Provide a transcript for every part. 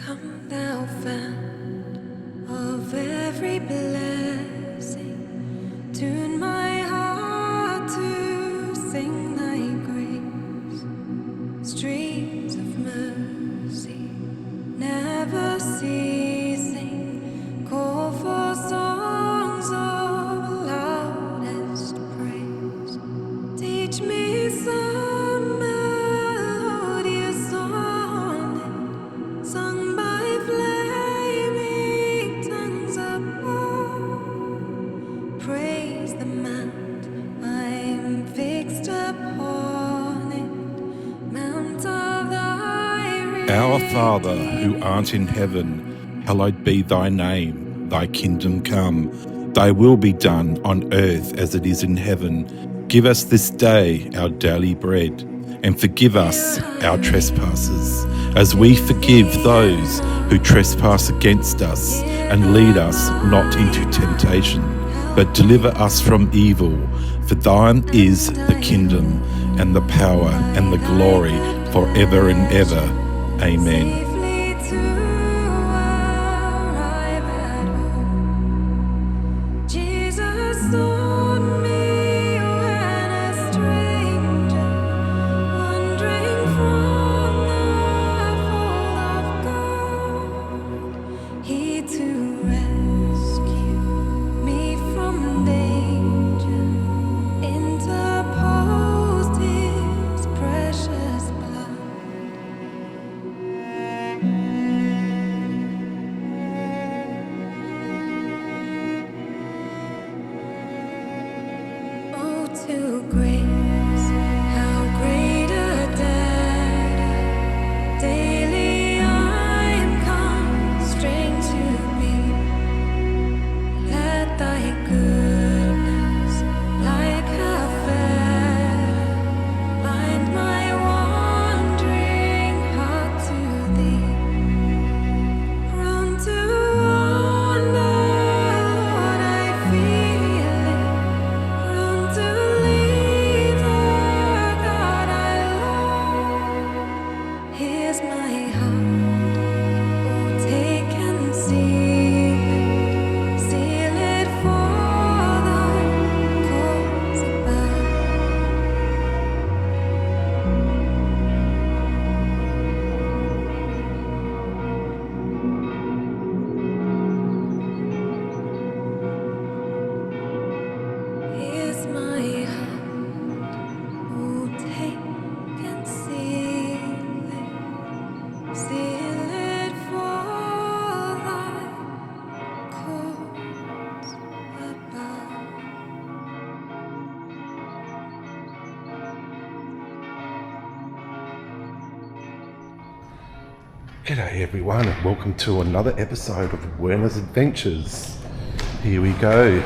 Come thou fount of every blessing, tune my heart to sing thy grace. Streams of mercy, never ceasing, call for songs of loudest praise. Teach me some melodious sonnet, sung by flaming tongues above. Praise the mount I'm fixed upon it, mount of thy Our Father, who art in heaven, hallowed be thy name. Thy kingdom come. Thy will be done on earth as it is in heaven. Give us this day our daily bread, and forgive us our trespasses, as we forgive those who trespass against us. And lead us not into temptation, but deliver us from evil. For thine is the kingdom, and the power, and the glory, forever and ever. Amen. safely to arrive at home. Jesus sought me when a stranger, wandering from the fold of God. He to rescue me from danger interposed his precious blood. Oh, to grace, how great a debt daily I'm constrained to be. Let thy goodness, like a fetter, bind my wandering heart to thee. Prone to wander, Lord, I feel it. Prone to leave the God I love. Here's my heart, oh, take and seal it for thy cause above. Here's my heart, oh, take and seal it for thy cause above. G'day everyone, and welcome to another episode of Werner's Adventures. Here we go.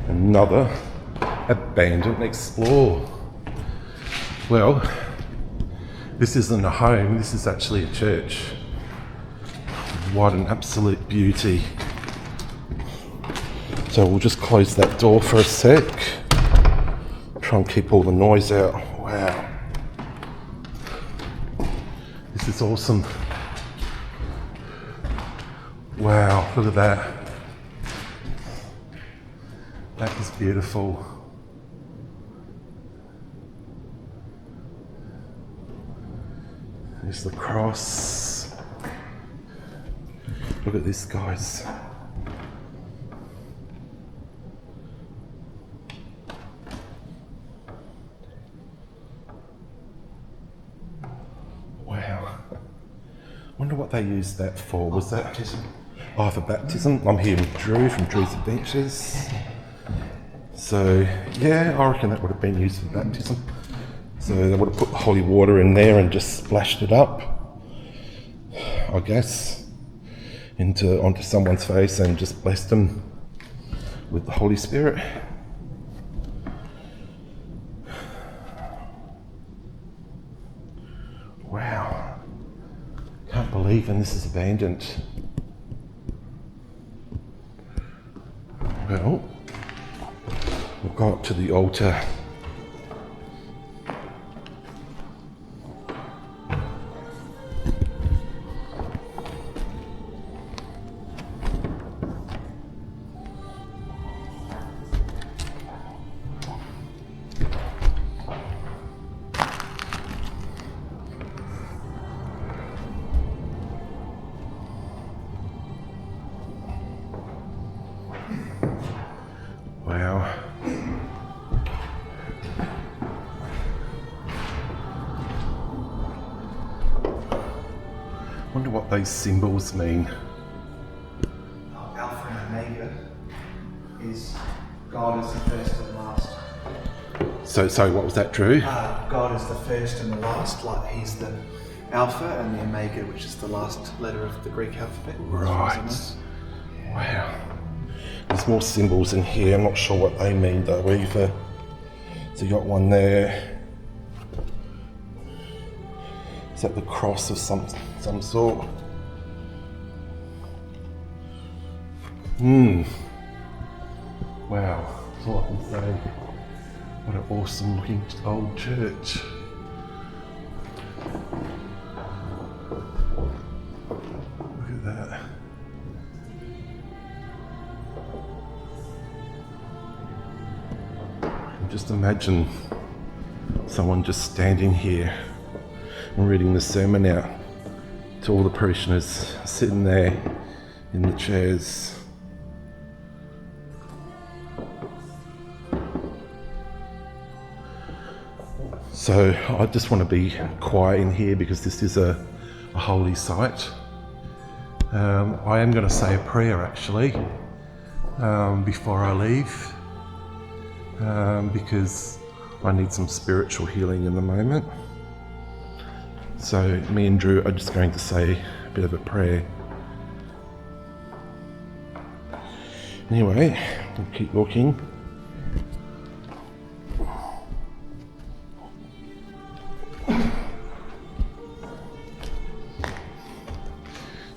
Another abandoned explore. Well, this isn't a home, this is actually a church. What an absolute beauty. So we'll just close that door for a sec. Try and keep all the noise out. Wow. This is awesome. Wow, look at that. That is beautiful. There's the cross. Look at this, guys. Wow. Wonder what they used that for. Was that baptism? Oh, for baptism. I'm here with Drew from Drew's Adventures. So, yeah, I reckon that would have been used for baptism. So they would have put the holy water in there and just splashed it up, I guess, onto someone's face and just blessed them with the Holy Spirit. Wow. Can't believe this is abandoned. Well, we'll go up to the altar. wonder what these symbols mean. Alpha and Omega is God is the first and the last. So what was that, Drew? God is the first and the last, like he's the Alpha and the Omega, which is the last letter of the Greek alphabet. Right. Wow. There's more symbols in here. I'm not sure what they mean though either. So you got one there. Is that the cross of some sort? Wow. That's all I can say. What an awesome looking old church. Look at that. Just imagine someone just standing here and reading the sermon out to all the parishioners sitting there in the chairs. So I just want to be quiet in here because this is a holy site. I am going to say a prayer actually before I leave. Because I need some spiritual healing in the moment. So me and Drew are just going to say a bit of a prayer. Anyway, we'll keep looking.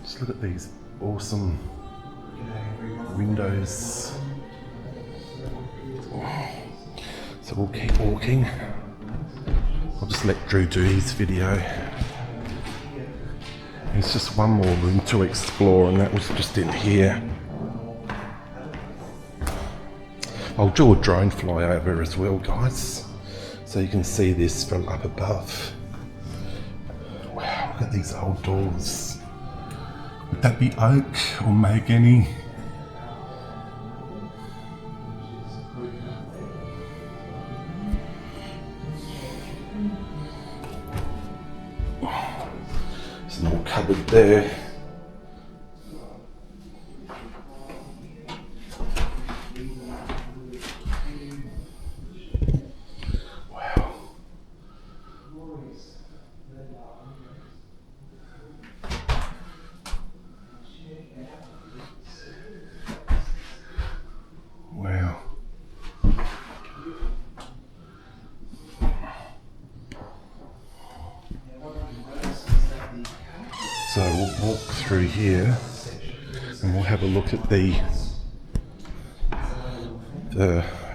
Just look at these awesome windows. So we'll keep walking. I'll just let Drew do his video. There's just one more room to explore and that was just in here. I'll do a drone flyover as well, guys, so you can see this from up above. Wow, look at these old doors. Would that be oak or mahogany? There's an old cupboard there. Wow. Wow. So we'll walk through here and we'll have a look at the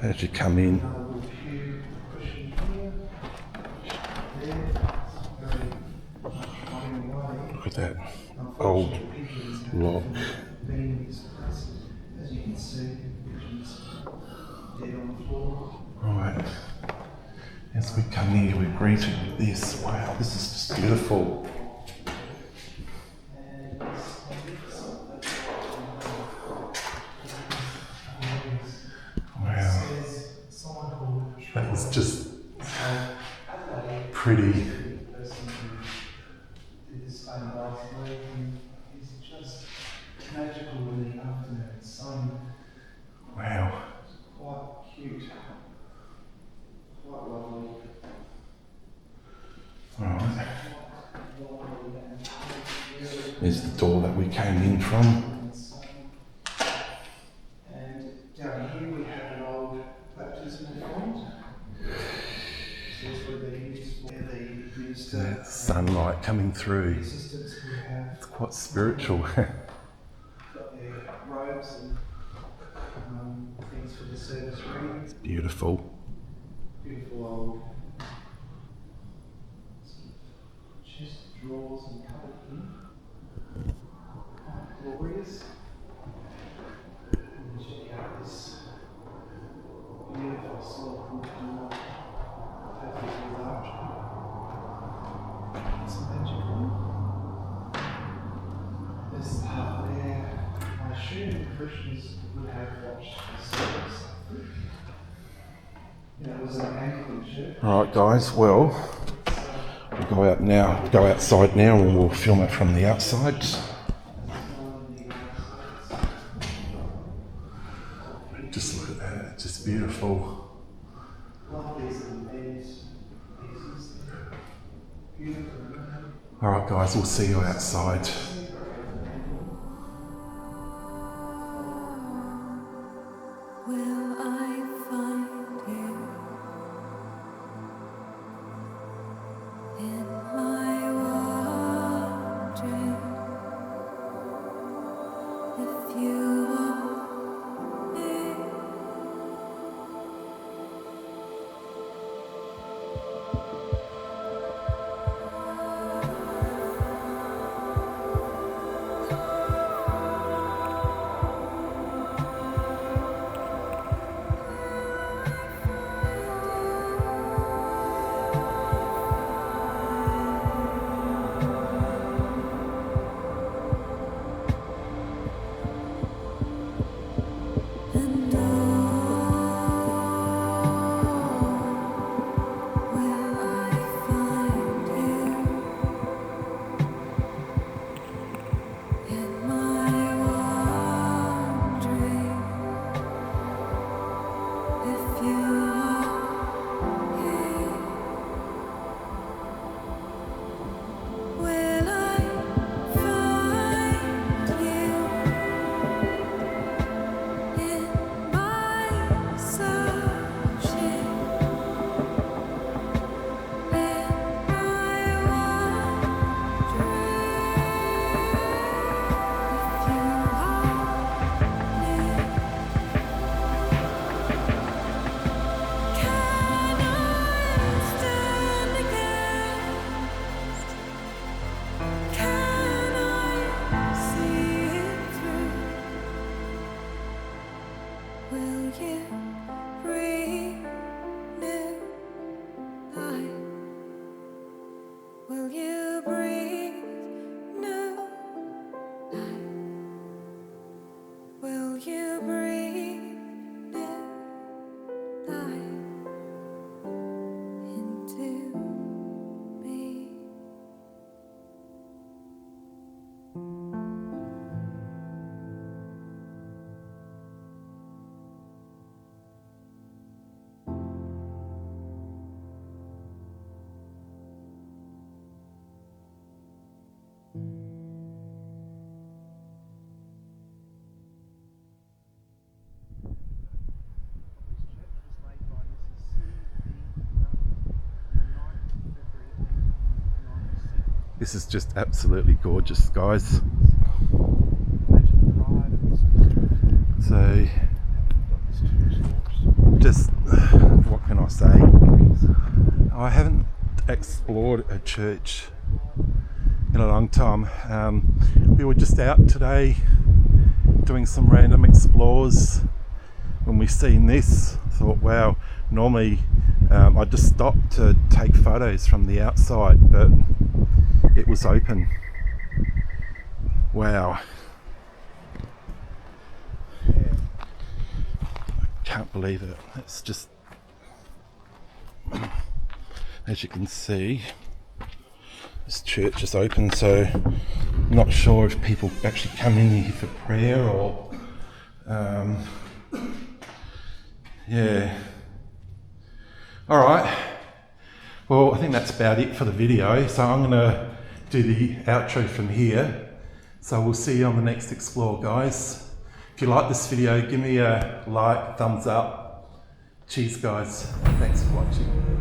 as you come in. Look at that old lock. Right. As we come here, we're greeted with this. Wow, this is just beautiful. Wow. That is just pretty. Wow. Quite cute. Quite lovely. Alright. There's the door that we came in from. And down here we have an old baptismal font. This is where they used to There's sunlight coming through. assistants would have It's quite spiritual. got their robes and things for the service room. Beautiful. Beautiful old chest of drawers and cupboard here. Quite glorious. And check out this beautiful solid wood door. Perfectly large. It's magical. This part there, I assume the Christians would have watched the service. You know, it was an Anglican church. Alright guys, well, Go outside now, and we'll film it from the outside. Just look at that, it's just beautiful. Alright guys, we'll see you outside. Will I find you in my wandering? If you want me, and oh, will I find you in my wandering? If you are here, will I find you in my searching? In my wandering, if you are near, can I stand against? Can I see it through? Will you breathe new life? Will you breathe new life? Will you breathe new life into me? This is just absolutely gorgeous, guys. So, just what can I say? I haven't explored a church in a long time. We were just out today doing some random explores. When we seen this, thought, wow, normally I just stopped to take photos from the outside, but it was open. Wow. I can't believe it. It's just, as you can see, this church is open, so I'm not sure if people actually come in here for prayer or yeah. Alright, well I think that's about it for the video, so I'm going to do the outro from here. So we'll see you on the next explore, guys. If you like this video, give me a like, thumbs up. Cheers guys, thanks for watching.